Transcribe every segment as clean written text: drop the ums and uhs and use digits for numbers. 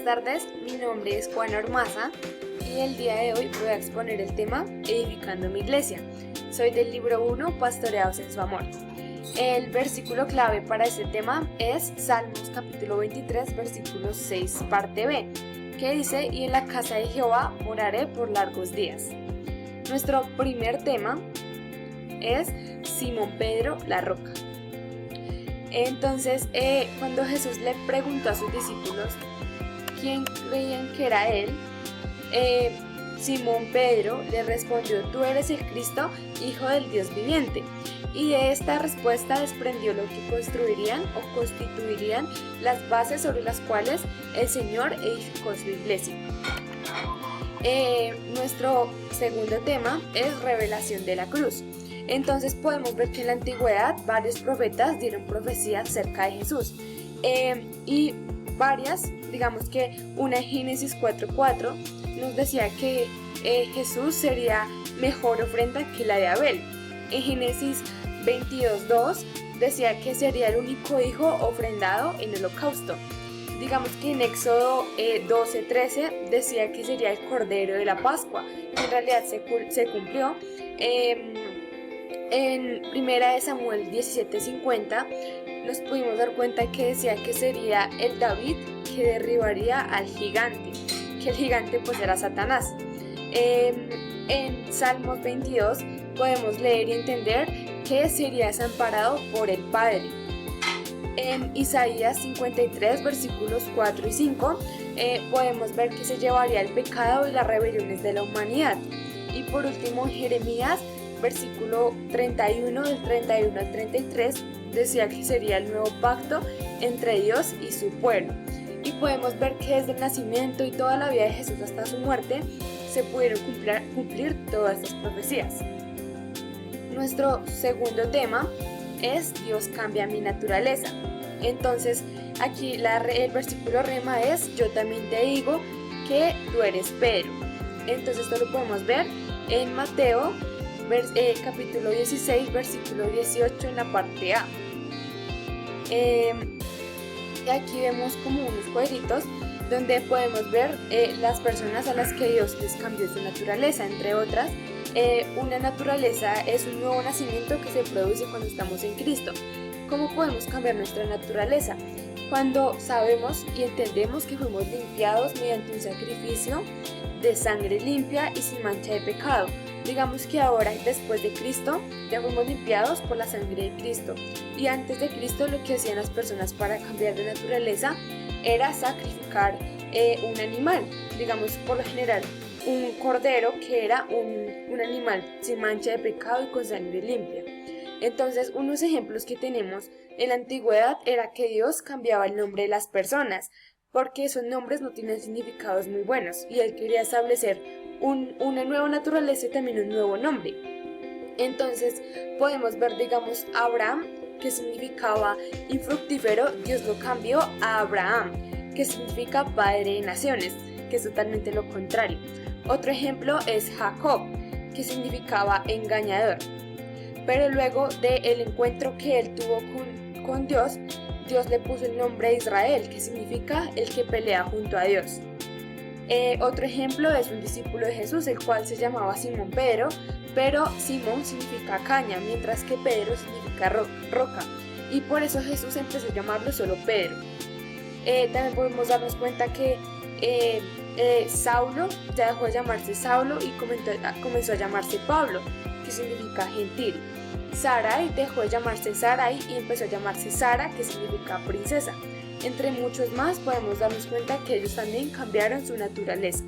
Buenas tardes, mi nombre es Juana Ormaza y el día de hoy voy a exponer el tema Edificando mi iglesia. Soy del libro 1, Pastoreados en su amor. El versículo clave para este tema es Salmos capítulo 23, versículo 6, parte B, que dice: y en la casa de Jehová moraré por largos días. Nuestro primer tema es Simón Pedro, la roca. Entonces, cuando Jesús le preguntó a sus discípulos quién creían que era él, Simón Pedro le respondió: tú eres el Cristo, Hijo del Dios viviente. Y de esta respuesta desprendió lo que construirían o constituirían las bases sobre las cuales el Señor edificó su iglesia. Nuestro segundo tema es revelación de la cruz. Entonces podemos ver que en la antigüedad varios profetas dieron profecías acerca de Jesús. Y varias, digamos que una en Génesis 4:4 nos decía que Jesús sería mejor ofrenda que la de Abel. En Génesis 22:2 decía que sería el único hijo ofrendado en el holocausto. Digamos que en Éxodo 12:13 decía que sería el cordero de la Pascua. En realidad se cumplió. En 1 Samuel 17:50 nos pudimos dar cuenta que decía que sería el David que derribaría al gigante, que el gigante pues era Satanás. En Salmos 22 podemos leer y entender que sería desamparado por el Padre. En Isaías 53 versículos 4 y 5 podemos ver que se llevaría el pecado y las rebeliones de la humanidad. Y por último, en Jeremías versículo 31 del 31 al 33 decía que sería el nuevo pacto entre Dios y su pueblo. Y podemos ver que desde el nacimiento y toda la vida de Jesús hasta su muerte se pudieron cumplir todas estas profecías. Nuestro segundo tema es Dios cambia mi naturaleza. Entonces aquí el versículo rema es: yo también te digo que tú eres Pedro. Entonces esto lo podemos ver en Mateo capítulo 16 versículo 18 en la parte A. Y aquí vemos como unos cuadritos donde podemos ver las personas a las que Dios les cambió su naturaleza. Entre otras, una naturaleza es un nuevo nacimiento que se produce cuando estamos en Cristo. ¿Cómo podemos cambiar nuestra naturaleza? Cuando sabemos y entendemos que fuimos limpiados mediante un sacrificio de sangre limpia y sin mancha de pecado. Digamos que ahora, después de Cristo, ya fuimos limpiados por la sangre de Cristo. Y antes de Cristo, lo que hacían las personas para cambiar de naturaleza era sacrificar un animal. Digamos, por lo general, un cordero, que era un animal sin mancha de pecado y con sangre limpia. Entonces, unos ejemplos que tenemos en la antigüedad era que Dios cambiaba el nombre de las personas, porque esos nombres no tienen significados muy buenos, y Él quería establecer una nueva naturaleza y también un nuevo nombre. Entonces podemos ver, digamos, Abraham, que significaba infructífero, Dios lo cambió a Abraham, que significa padre de naciones, que es totalmente lo contrario. Otro ejemplo es Jacob, que significaba engañador. Pero luego del encuentro que él tuvo con Dios, Dios le puso el nombre de Israel, que significa el que pelea junto a Dios. Otro ejemplo es un discípulo de Jesús, el cual se llamaba Simón Pedro, pero Simón significa caña, mientras que Pedro significa roca, y por eso Jesús empezó a llamarlo solo Pedro. También podemos darnos cuenta que Saulo ya dejó de llamarse Saulo y comenzó a llamarse Pablo, que significa gentil. Sarai dejó de llamarse Sarai y empezó a llamarse Sara, que significa princesa. Entre muchos más podemos darnos cuenta que ellos también cambiaron su naturaleza.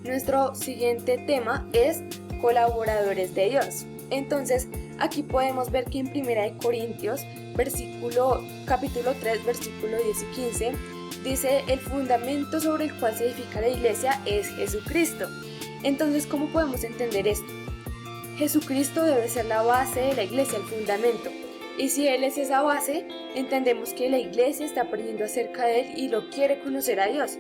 Nuestro siguiente tema es colaboradores de Dios. Entonces aquí podemos ver que en 1 Corintios capítulo 3 versículo 10 y 15 dice: el fundamento sobre el cual se edifica la iglesia es Jesucristo. Entonces, ¿cómo podemos entender esto? Jesucristo debe ser la base de la iglesia, el fundamento. Y si Él es esa base, entendemos que la iglesia está aprendiendo acerca de Él y lo quiere conocer a Dios,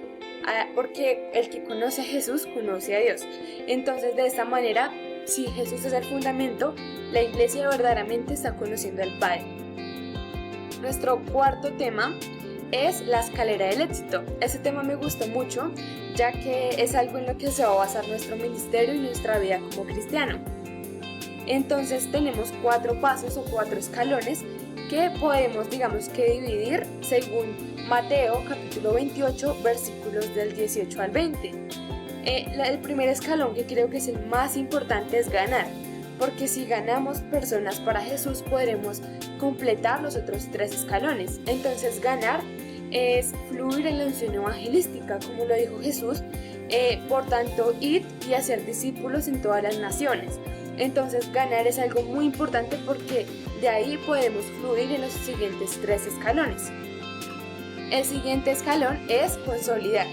porque el que conoce a Jesús conoce a Dios. Entonces, de esta manera, si Jesús es el fundamento, la iglesia verdaderamente está conociendo al Padre. Nuestro cuarto tema es la escalera del éxito. Este tema me gustó mucho, ya que es algo en lo que se va a basar nuestro ministerio y nuestra vida como cristiano. Entonces tenemos 4 pasos o 4 escalones que podemos, dividir según Mateo capítulo 28, versículos del 18 al 20. El primer escalón, que creo que es el más importante, es ganar, porque si ganamos personas para Jesús podremos completar los otros 3 escalones. Entonces ganar es fluir en la unción evangelística, como lo dijo Jesús, por tanto id y hacer discípulos en todas las naciones. Entonces ganar es algo muy importante porque de ahí podemos fluir en los siguientes 3 escalones. El siguiente escalón es consolidar.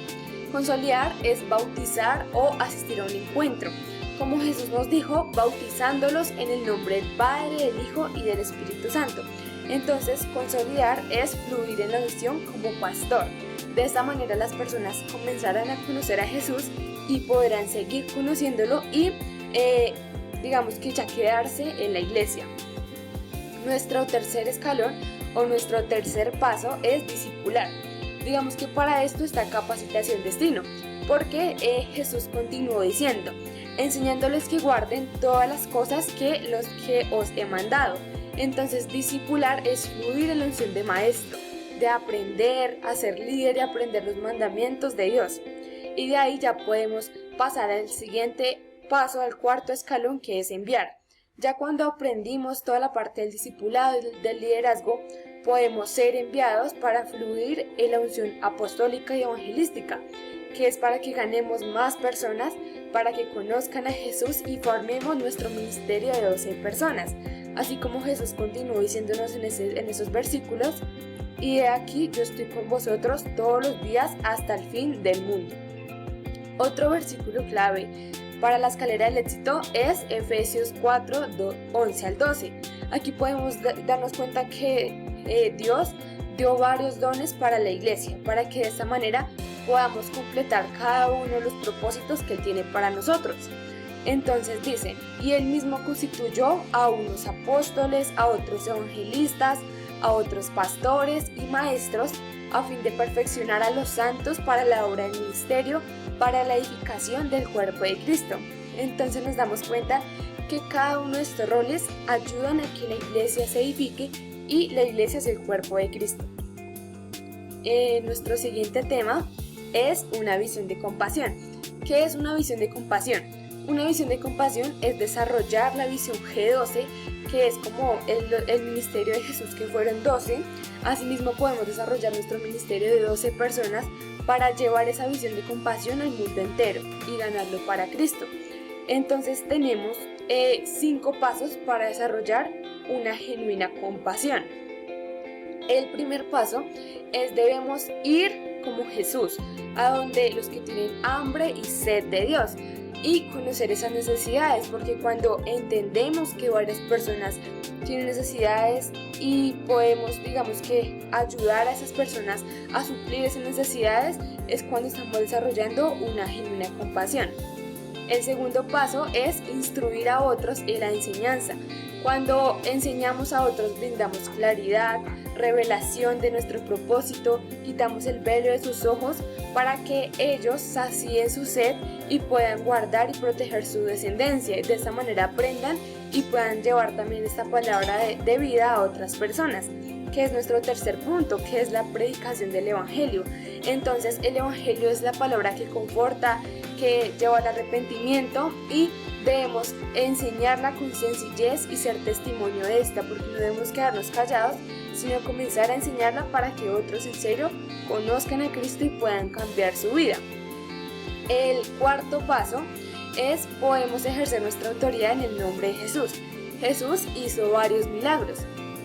Consolidar es bautizar o asistir a un encuentro, como Jesús nos dijo, bautizándolos en el nombre del Padre, del Hijo y del Espíritu Santo. Entonces, consolidar es fluir en la misión como pastor. De esta manera las personas comenzarán a conocer a Jesús y podrán seguir conociéndolo y ya quedarse en la iglesia. Nuestro tercer escalón o nuestro tercer paso es discipular. Digamos que para esto está capacitación destino, porque Jesús continuó diciendo, enseñándoles que guarden todas las cosas que os he mandado. Entonces discipular es fluir en la unción de maestro, de aprender a ser líder y aprender los mandamientos de Dios. Y de ahí ya podemos pasar al siguiente paso, al cuarto escalón, que es enviar. Ya cuando aprendimos toda la parte del discipulado y del liderazgo, podemos ser enviados para fluir en la unción apostólica y evangelística, que es para que ganemos más personas, para que conozcan a Jesús y formemos nuestro ministerio de 12 personas, así como Jesús continuó diciéndonos en esos versículos, y de aquí yo estoy con vosotros todos los días hasta el fin del mundo. Otro versículo clave para la escalera del éxito es Efesios 4, 11 al 12. Aquí podemos darnos cuenta que Dios dio varios dones para la iglesia, para que de esta manera podamos completar cada uno de los propósitos que Él tiene para nosotros. Entonces dice, y Él mismo constituyó a unos apóstoles, a otros evangelistas, a otros pastores y maestros, a fin de perfeccionar a los santos para la obra del ministerio, para la edificación del cuerpo de Cristo. Entonces nos damos cuenta que cada uno de estos roles ayudan a que la iglesia se edifique y la iglesia es el cuerpo de Cristo. Nuestro siguiente tema es una visión de compasión. ¿Qué es una visión de compasión? Una visión de compasión es desarrollar la visión G12, que es como el ministerio de Jesús, que fueron 12. Asimismo podemos desarrollar nuestro ministerio de 12 personas para llevar esa visión de compasión al mundo entero y ganarlo para Cristo. Entonces tenemos 5 pasos para desarrollar una genuina compasión. El primer paso es debemos ir como Jesús, a donde los que tienen hambre y sed de Dios, y conocer esas necesidades, porque cuando entendemos que varias personas tienen necesidades y podemos, ayudar a esas personas a suplir esas necesidades, es cuando estamos desarrollando una genuina compasión. El segundo paso es instruir a otros en la enseñanza. Cuando enseñamos a otros brindamos claridad, revelación de nuestro propósito, quitamos el velo de sus ojos para que ellos sacíen su sed y puedan guardar y proteger su descendencia, y de esta manera aprendan y puedan llevar también esta palabra de vida a otras personas, que es nuestro tercer punto, que es la predicación del Evangelio. Entonces el Evangelio es la palabra que conforta, que lleva al arrepentimiento, y debemos enseñarla con sencillez y ser testimonio de esta, porque no debemos quedarnos callados, sino comenzar a enseñarla para que otros en serio conozcan a Cristo y puedan cambiar su vida. El cuarto paso es podemos ejercer nuestra autoridad en el nombre de Jesús. Jesús hizo varios milagros,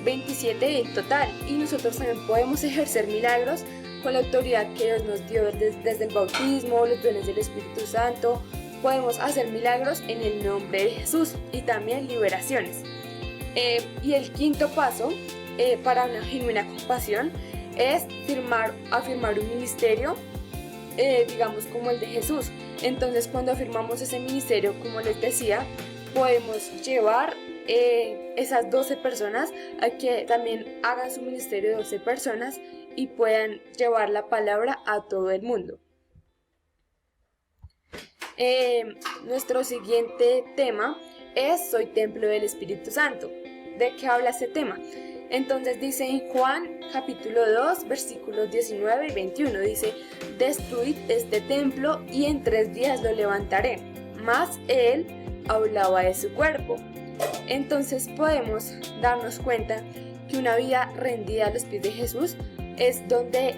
27 en total, y nosotros también podemos ejercer milagros con la autoridad que Dios nos dio desde el bautismo, los dones del Espíritu Santo. Podemos hacer milagros en el nombre de Jesús y también liberaciones. Y el quinto paso para una genuina compasión es afirmar un ministerio, como el de Jesús. Entonces, cuando afirmamos ese ministerio, como les decía, podemos llevar esas 12 personas a que también hagan su ministerio de 12 personas y puedan llevar la palabra a todo el mundo. Nuestro siguiente tema es Soy templo del Espíritu Santo. ¿De qué habla este tema? Entonces dice en Juan capítulo 2 versículos 19 y 21, dice: destruid este templo y en 3 días lo levantaré. Mas él hablaba de su cuerpo. Entonces podemos darnos cuenta que una vida rendida a los pies de Jesús es donde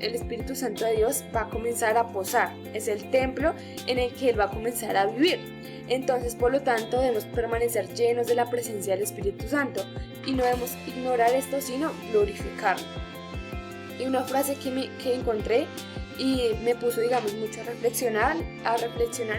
el Espíritu Santo de Dios va a comenzar a posar. Es el templo en el que Él va a comenzar a vivir. Entonces, por lo tanto, debemos permanecer llenos de la presencia del Espíritu Santo y no debemos ignorar esto, sino glorificarlo. Y una frase que encontré y me puso, digamos, mucho a reflexionar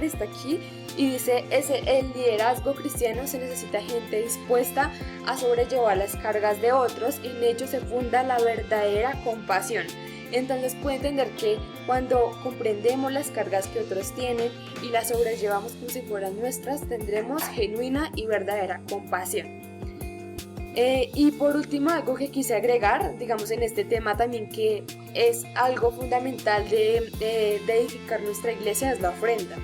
está aquí, y dice: el liderazgo cristiano se necesita gente dispuesta a sobrellevar las cargas de otros, y en ello se funda la verdadera compasión. Entonces puede entender que cuando comprendemos las cargas que otros tienen y las sobrellevamos como si fueran nuestras, tendremos genuina y verdadera compasión. Y por último, algo que quise agregar, digamos, en este tema también, que es algo fundamental de edificar nuestra iglesia, es la ofrenda.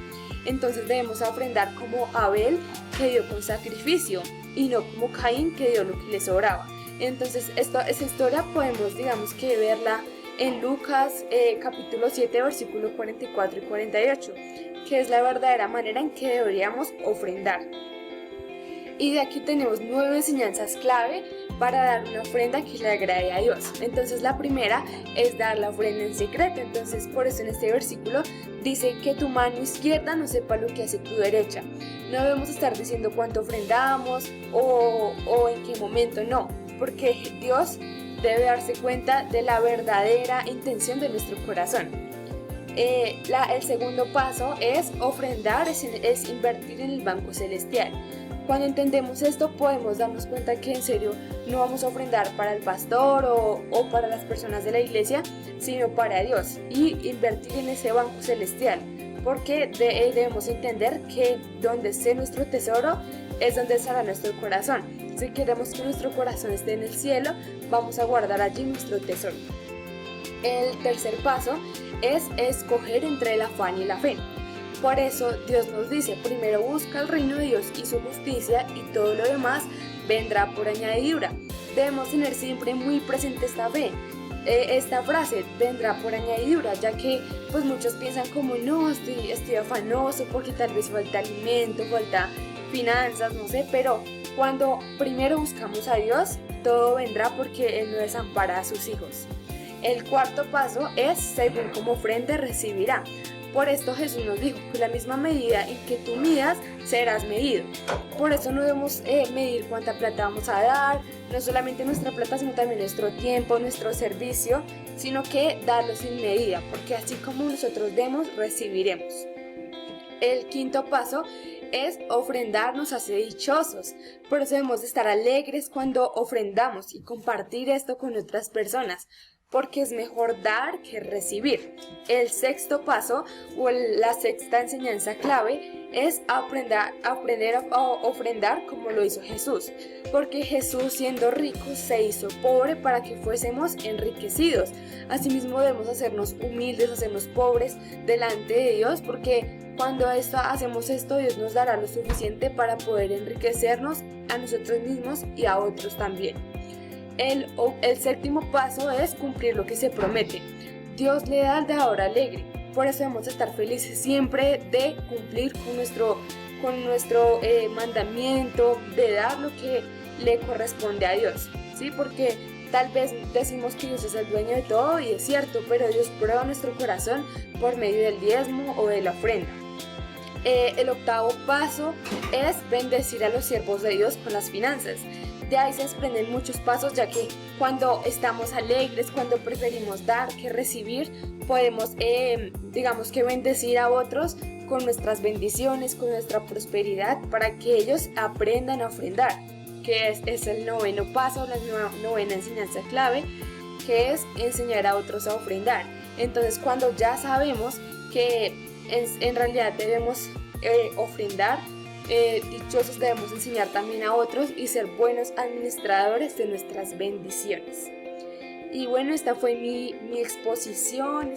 Entonces debemos ofrendar como Abel, que dio con sacrificio, y no como Caín, que dio lo que le sobraba. Entonces esa historia podemos, digamos, que verla en Lucas capítulo 7 versículos 44 y 48, que es la verdadera manera en que deberíamos ofrendar. Y de aquí tenemos 9 enseñanzas clave para dar una ofrenda que le agrade a Dios. Entonces la primera es dar la ofrenda en secreto. Entonces por eso en este versículo dice que tu mano izquierda no sepa lo que hace tu derecha. No debemos estar diciendo cuánto ofrendamos o en qué momento, no, porque Dios debe darse cuenta de la verdadera intención de nuestro corazón. El segundo paso es ofrendar, es invertir en el banco celestial. Cuando entendemos esto, podemos darnos cuenta que en serio no vamos a ofrendar para el pastor o para las personas de la iglesia, sino para Dios, y invertir en ese banco celestial, porque debemos entender que donde esté nuestro tesoro es donde estará nuestro corazón. Si queremos que nuestro corazón esté en el cielo, vamos a guardar allí nuestro tesoro. El tercer paso es escoger entre el afán y la fe. Por eso Dios nos dice: primero busca el reino de Dios y su justicia, y todo lo demás vendrá por añadidura. Debemos tener siempre muy presente esta frase, vendrá por añadidura, ya que pues muchos piensan como: no, estoy afanoso porque tal vez falta alimento, falta finanzas, no sé, pero cuando primero buscamos a Dios, todo vendrá, porque Él no desampara a sus hijos. El cuarto paso es: según como ofrenda recibirá. Por esto Jesús nos dijo que la misma medida en que tú midas, serás medido. Por eso no debemos medir cuánta plata vamos a dar, no solamente nuestra plata, sino también nuestro tiempo, nuestro servicio, sino que darlo sin medida, porque así como nosotros demos, recibiremos. El quinto paso es ofrendar nos hace dichosos. Por eso debemos de estar alegres cuando ofrendamos y compartir esto con otras personas, porque es mejor dar que recibir. El sexto paso o la sexta enseñanza clave es aprender a ofrendar como lo hizo Jesús, porque Jesús, siendo rico, se hizo pobre para que fuésemos enriquecidos. Asimismo debemos hacernos humildes, hacernos pobres delante de Dios, porque cuando hacemos esto, Dios nos dará lo suficiente para poder enriquecernos a nosotros mismos y a otros también. El séptimo paso es cumplir lo que se promete. Dios le da al dador alegre. Por eso debemos estar felices siempre de cumplir con nuestro mandamiento, de dar lo que le corresponde a Dios, ¿sí? Porque tal vez decimos que Dios es el dueño de todo, y es cierto, pero Dios prueba nuestro corazón por medio del diezmo o de la ofrenda. El octavo paso es bendecir a los siervos de Dios con las finanzas. De ahí se desprenden muchos pasos, ya que cuando estamos alegres, cuando preferimos dar que recibir, podemos, digamos que bendecir a otros con nuestras bendiciones, con nuestra prosperidad, para que ellos aprendan a ofrendar, que es el noveno paso, la novena enseñanza clave, que es enseñar a otros a ofrendar. Entonces, cuando ya sabemos que en realidad debemos ofrendar, dichosos debemos enseñar también a otros y ser buenos administradores de nuestras bendiciones. Y bueno, esta fue mi exposición.